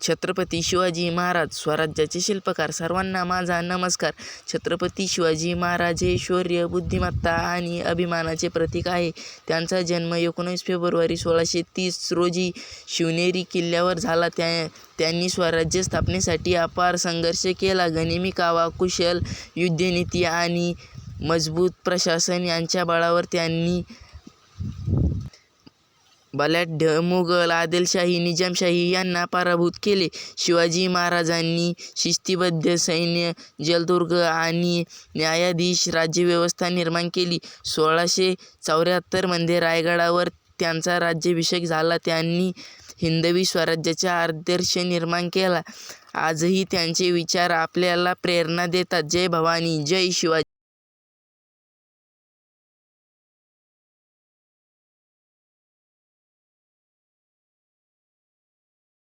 छत्रपती शिवाजी महाराज स्वराज्याचे शिल्पकार. सर्वांना माझा नमस्कार. छत्रपती शिवाजी महाराज हे शौर्य, बुद्धिमत्ता आणि अभिमानाचे प्रतीक आहे. त्यांचा जन्म 19 फेब्रुवारी 1630 रोजी शिवनेरी किल्ल्यावर झाला. त्यांनी स्वराज्य स्थापनेसाठी अपार संघर्ष केला. गनिमी कावा, कुशल युद्धनीती आणि मजबूत प्रशासन यांच्या बळावर त्यांनी बलाढ्य मुघल, आदिलशाही, निजामशाही यांना पराभूत केले. शिवाजी महाराजांनी शिस्तबद्ध सैन्य, जलदुर्ग आणि न्यायाधीश राज्यव्यवस्था निर्माण केली. 1674 मध्ये रायगडावर त्यांचा राज्याभिषेक झाला. त्यांनी हिंदवी स्वराज्याचा आदर्श निर्माण केला. आजही त्यांचे विचार आपल्याला प्रेरणा देतात. जय भवानी, जय शिवाजी.